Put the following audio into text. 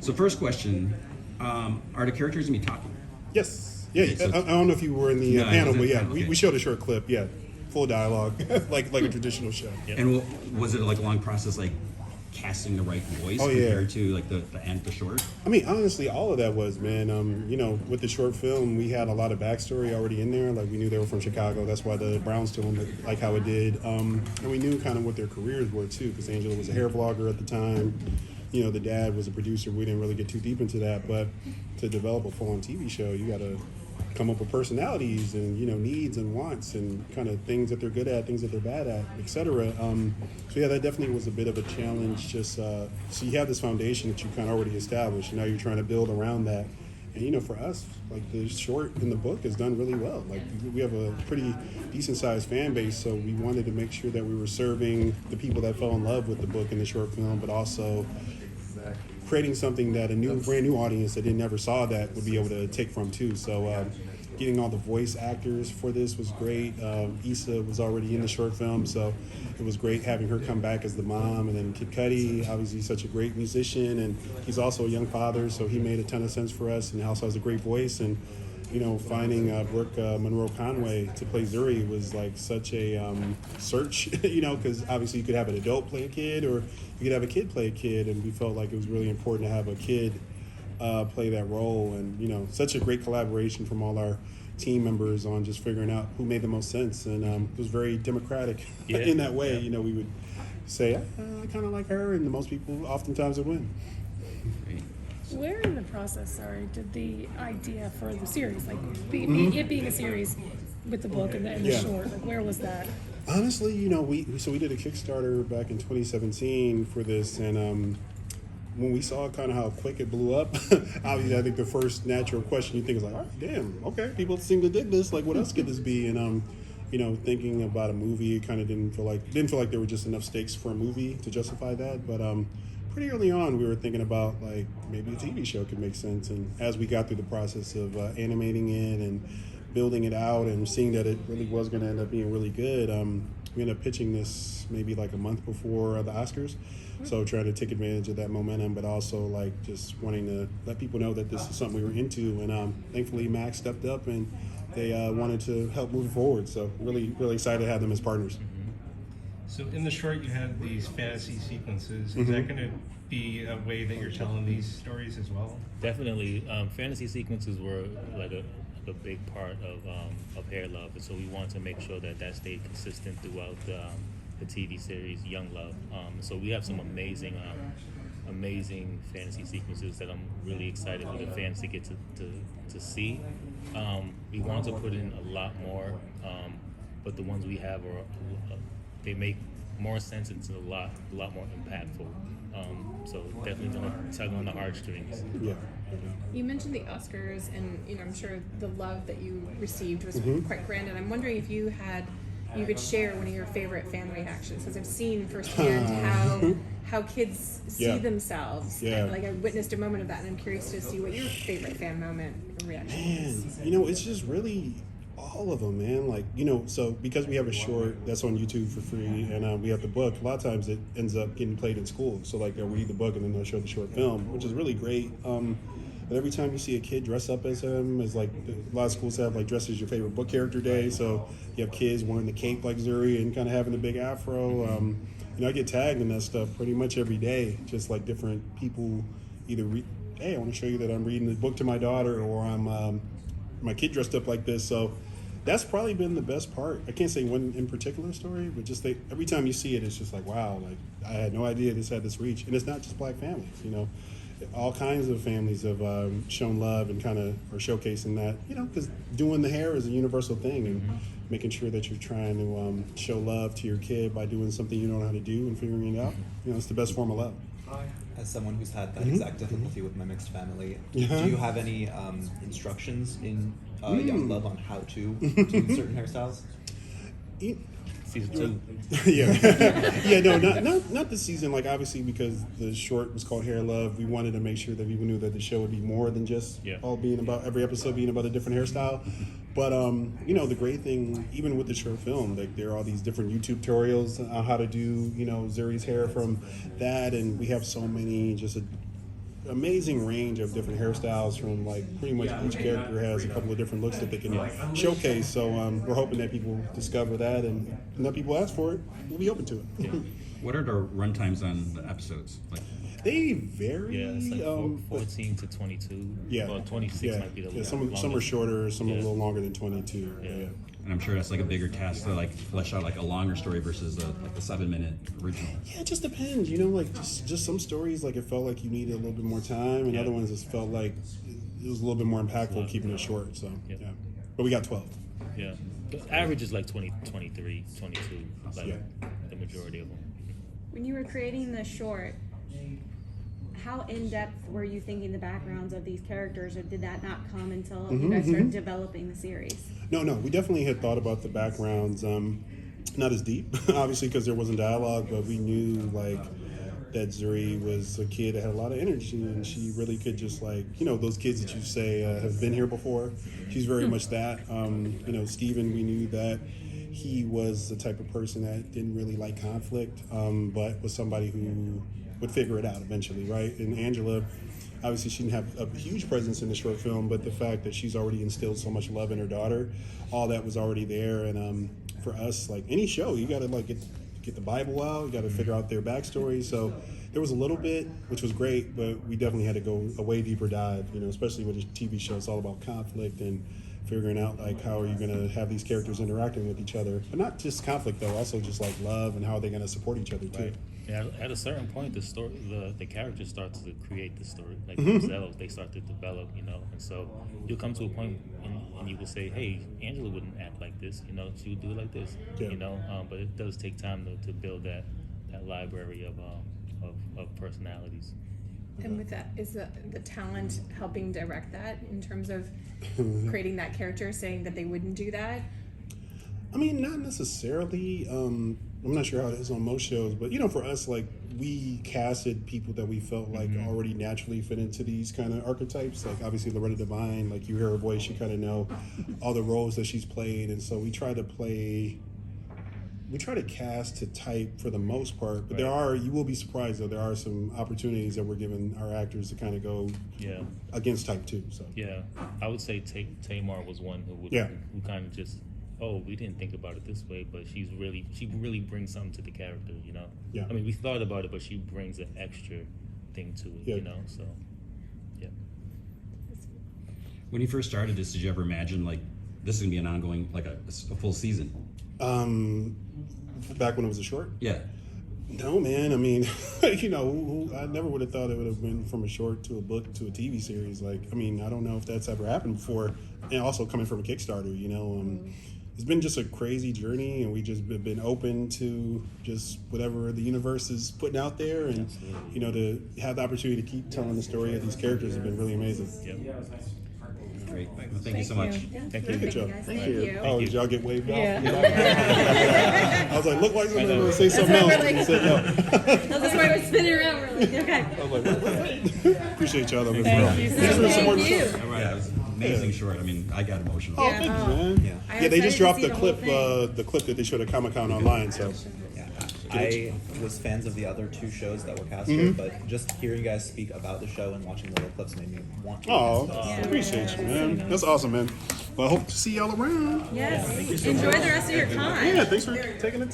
So first question, are the characters going to be talking? Yes. Yeah. Okay, so I don't know if you were in the No, I panel, wasn't but yeah, in the panel, okay. we showed a short clip. Yeah, full dialogue, like a traditional show. And was it like a long process, like casting the right voice Oh, yeah. compared to like the end, the short? I mean, honestly, all of that was, man. With the short film, we had a lot of backstory already in there. Like, we knew they were from Chicago. That's why the Brownstone looked like how it did. And we knew kind of what their careers were too, because Angela was a hair vlogger at the time. The dad was a producer. We didn't really get too deep into that, but to develop a full-on TV show, you got to come up with personalities and needs and wants and kind of things that they're good at, things that they're bad at, etc. So yeah, that definitely was a bit of a challenge. Just so you have this foundation that you kind of already established, and now you're trying to build around that. And for us, like, the short in the book has done really well. Like, we have a pretty decent sized fan base, so we wanted to make sure that we were serving the people that fell in love with the book and the short film, but also creating something that a brand new audience that never saw that would be able to take from too. So getting all the voice actors for this was great. Issa was already in the short film, so it was great having her come back as the mom. And then Kid Cudi, obviously such a great musician, and he's also a young father, so he made a ton of sense for us, and also has a great voice. And finding Brooke Monroe Conway to play Zuri was like such a search, because obviously you could have an adult play a kid, or you could have a kid play a kid, and we felt like it was really important to have a kid play that role. And such a great collaboration from all our team members on just figuring out who made the most sense, and it was very democratic in that way. We would say, I kind of like her, and most people oftentimes would win. Great. Where in the process, did the idea for the series, like it being a series with the book and the short, like where was that? Honestly, we did a Kickstarter back in 2017 for this, and when we saw kind of how quick it blew up, obviously I think the first natural question you think is like, oh, damn, okay, people seem to dig this. Like, what else could this be? And thinking about a movie, it kind of didn't feel like there were just enough stakes for a movie to justify that. But pretty early on, we were thinking about like maybe a TV show could make sense. And as we got through the process of animating it and building it out and seeing that it really was going to end up being really good, we ended up pitching this maybe like a month before the Oscars. So trying to take advantage of that momentum, but also like just wanting to let people know that this is something we were into. And thankfully Max stepped up and they wanted to help move forward. So really, really excited to have them as partners. So in the short, you had these fantasy sequences. Is that going to be a way that you're telling these stories as well? Definitely. Fantasy sequences were like a big part of Hair Love, and so we wanted to make sure that stayed consistent throughout the TV series Young Love. So we have some amazing fantasy sequences that I'm really excited for the fans to get to see. We want to put in a lot more, but the ones we have they make more sense and it's a lot more impactful. So definitely gonna tug on the heartstrings. Yeah. You mentioned the Oscars, and I'm sure the love that you received was quite grand. And I'm wondering if you could share one of your favorite fan reactions, because I've seen firsthand how kids see themselves. Yeah. Like, I witnessed a moment of that, and I'm curious to see what your favorite fan moment reaction is. Man, it's just really all of them, man. Like, so because we have a short that's on YouTube for free, and we have the book, a lot of times it ends up getting played in school. So like they'll read the book and then they'll show the short film, which is really great. But every time you see a kid dress up as him, it's like a lot of schools have like dress as your favorite book character day. So you have kids wearing the cape like Zuri and kind of having a big afro. I get tagged in that stuff pretty much every day. Just like different people either hey, I want to show you that I'm reading the book to my daughter, or I'm my kid dressed up like this. So that's probably been the best part. I can't say one in particular story, but just every time you see it, it's just like, wow, like I had no idea this had this reach. And it's not just Black families, all kinds of families have shown love and kind of are showcasing that, because doing the hair is a universal thing, and making sure that you're trying to show love to your kid by doing something you don't know how to do and figuring it out. It's the best form of love. As someone who's had that exact difficulty with my mixed family, do you have any instructions in Young Love on how to do certain hairstyles? Season 2. Yeah, no, not this season. Like, obviously, because the short was called Hair Love, we wanted to make sure that people knew that the show would be more than just all being about every episode being about a different hairstyle. But the great thing, even with the short film, like there are all these different YouTube tutorials on how to do Zuri's hair from that, and we have so many just amazing range of different hairstyles from like pretty much each character has a couple of different looks that they can showcase. So we're hoping that people discover that and that people ask for it. We'll be open to it. What are the run times on the episodes? Like, They vary. Yeah, it's like but 14 to 22. yeah, Well, 26 yeah, might be the yeah. Some are longest. shorter, some are a Yeah. little longer than 22. Yeah. Yeah. and I'm sure that's like a bigger task to like flesh out like a longer story versus like the 7-minute original. Yeah, it just depends. You know, like just some stories, like it felt like you needed a little bit more time, and Yeah. other ones just felt like it was a little bit more impactful keeping it short. So Yeah. yeah, but we got 12. Yeah. The average is like 20, 23, 22, like Yeah. the majority of them. When you were creating the short, how in depth were you thinking the backgrounds of these characters, or did that not come until you guys started developing the series? No, we definitely had thought about the backgrounds. Not as deep, obviously, because there wasn't dialogue, but we knew like that Zuri was a kid that had a lot of energy, and she really could just like, you know, those kids that you say have been here before. She's very much that. You know, Steven, we knew that he was the type of person that didn't really like conflict, but was somebody who would figure it out eventually, right? And Angela, obviously she didn't have a huge presence in the short film, but the fact that she's already instilled so much love in her daughter, all that was already there. And for us, like any show, you gotta like get the Bible out, you gotta figure out their backstory. So there was a little bit, which was great, but we definitely had to go a way deeper dive, you know, especially with a TV show. It's all about conflict and figuring out like how are you gonna have these characters interacting with each other, but not just conflict though, also just like love and how are they gonna support each other too. Right. Yeah, at a certain point, the story, the characters start to create the story, like themselves. They start to develop, you know. And so you'll come to a point, and you will say, "Hey, Angela wouldn't act like this, you know. She would do it like this, Yeah. you know." But it does take time to build that library of personalities. And with that, is the talent helping direct that in terms of creating that character, saying that they wouldn't do that? I mean, not necessarily. I'm not sure how it is on most shows, but you know, for us, like we casted people that we felt like already naturally fit into these kind of archetypes. Like obviously Loretta Devine, like you hear her voice, you kind of know all the roles that she's played, and so we try to cast to type for the most part. But you will be surprised though, there are some opportunities that we're giving our actors to kind of go Yeah, against type too. So yeah. I would say Tamar was one who kind of just, oh, we didn't think about it this way, but she really brings something to the character, you know. Yeah. I mean, we thought about it, but she brings an extra thing to it, Yeah. you know. So, yeah. When you first started this, did you ever imagine like this is gonna be an ongoing, like a full season? Back when it was a short. Yeah. No, man. I mean, you know, I never would have thought it would have been from a short to a book to a TV series. Like, I mean, I don't know if that's ever happened before. And also coming from a Kickstarter, you know, it's been just a crazy journey, and we just been open to just whatever the universe is putting out there, and you know, to have the opportunity to keep telling the story of these characters has been really amazing. Yep. Great. Well, thank you so much. Thank you. Good job. guys. Thank Thank you. you. Oh, did y'all get waved off? Yeah. I was like, look like somebody know. going to say something That's else. why we're and he said no. That's why we're spinning around. We're like, okay. I was like, what? Appreciate y'all though. Thank you so Thanks for much. supporting the Thank show. you. All right. It was amazing short. I mean, I got emotional. Oh, thank you, man. Yeah. Yeah, they just excited dropped to see the the clip, whole the clip that they showed at Comic-Con online. So Yeah. I was fans of the other two shows that were cast here, but just hearing you guys speak about the show and watching the little clips made me want to. oh, appreciate you, man. That's awesome, man. Well, I hope to see y'all around. Yes. Enjoy the rest of your time. Yeah, thanks for taking the time.